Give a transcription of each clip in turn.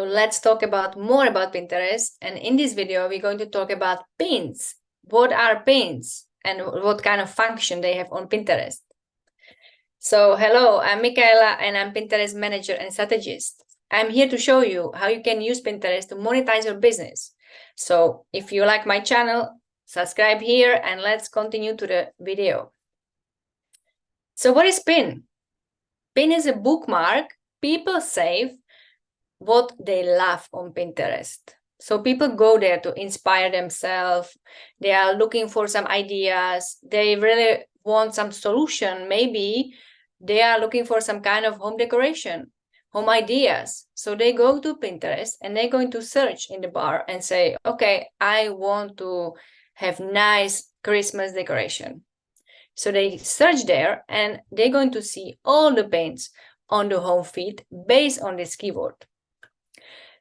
So let's talk about more about Pinterest. And in this video, we're going to talk about pins. What are pins and what kind of function they have on Pinterest? So hello, I'm Michaela and I'm Pinterest manager and strategist. I'm here to show you how you can use Pinterest to monetize your business. So if you like my channel, subscribe here and let's continue to the video. So what is pin? Pin is a bookmark people save what they love on Pinterest. So people go there to inspire themselves. They are looking for some ideas. They really want some solution. Maybe they are looking for some kind of home decoration, home ideas. So they go to Pinterest and they're going to search in the bar and say, okay, I want to have nice Christmas decoration. So they search there and they're going to see all the pins on the home feed based on this keyword.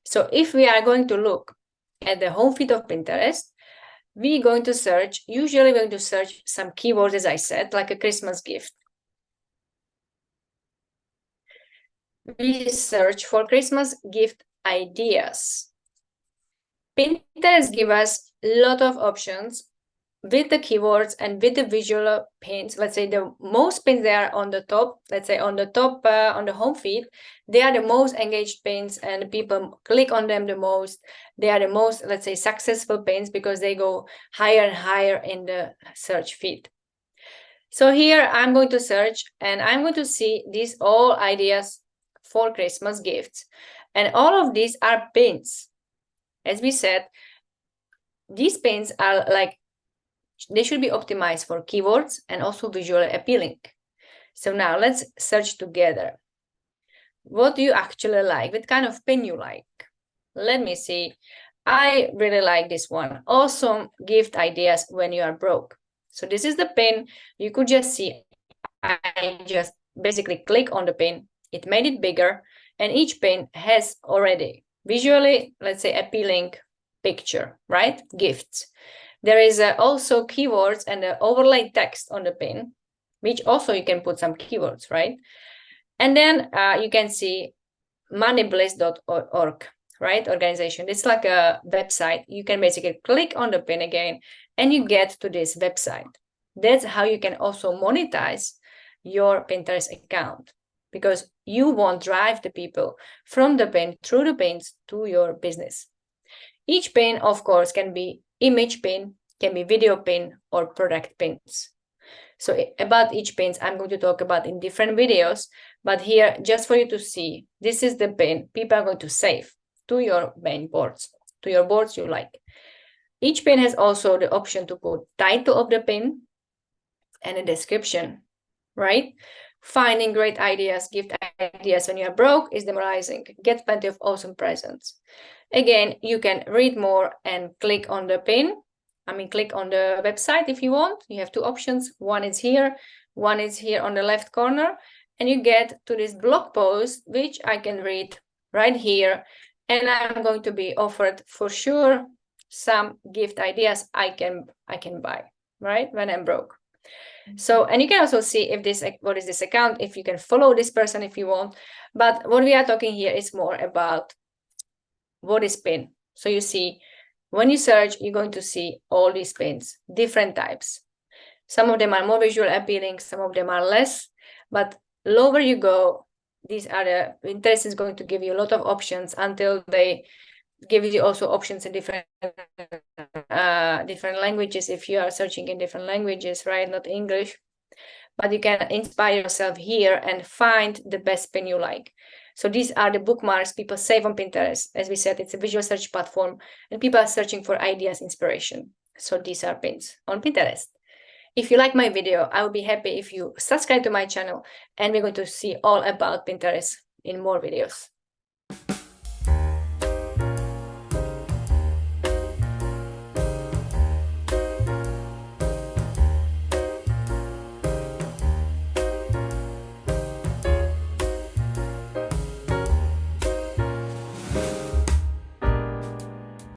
So if we are going to look at the home feed of Pinterest, we're going to search, usually we're going to search some keywords, as I said, like a Christmas gift. We search for Christmas gift ideas. Pinterest gives us a lot of options with the keywords and with the visual pins. Let's say the most pins there on the top, let's say on the top, on the home feed, they are the most engaged pins and people click on them the most. They are the most, let's say, successful pins because they go higher and higher in the search feed. So here I'm going to search and I'm going to see these all ideas for Christmas gifts. And all of these are pins. As we said, these pins are like, they should be optimized for keywords and also visually appealing. So now let's search together. What do you actually like? What kind of pin you like? Let me see. I really like this one. Awesome gift ideas when you are broke. So this is the pin. You could just see, I just basically click on the pin. It made it bigger and each pin has already visually, let's say, appealing picture, right? Gifts. There is also keywords and the overlay text on the pin, which also you can put some keywords, right? And then you can see moneybliss.org, right? Organization. It's like a website. You can basically click on the pin again and you get to this website. That's how you can also monetize your Pinterest account because you won't drive the people from the pin through the pins to your business. Each pin, of course, can be image pin, can be video pin, or product pins. So about each pins, I'm going to talk about in different videos, but here, just for you to see, this is the pin people are going to save to your main boards, to your boards you like. Each pin has also the option to put title of the pin and a description, right? Finding great ideas, gift ideas when you're broke is demoralizing. Get plenty of awesome presents. Again, you can read more and click on the pin. Click on the website if you want. You have two options. One is here on the left corner. And you get to this blog post, which I can read right here. And I'm going to be offered for sure some gift ideas I can buy, right? When I'm broke. So, and you can also see if this, what is this account, if you can follow this person if you want. But what we are talking here is more about what is pin. So you see, when you search, you're going to see all these pins, different types. Some of them are more visual appealing, some of them are less, but lower you go, these are the, Pinterest is going to give you a lot of options until they give you also options in different languages if you are searching in different languages, right? Not English, but you can inspire yourself here and find the best pin you like. So these are the bookmarks people save on Pinterest. As we said, it's a visual search platform and people are searching for ideas, inspiration. So these are pins on Pinterest. If you like my video, I will be happy if you subscribe to my channel and we're going to see all about Pinterest in more videos.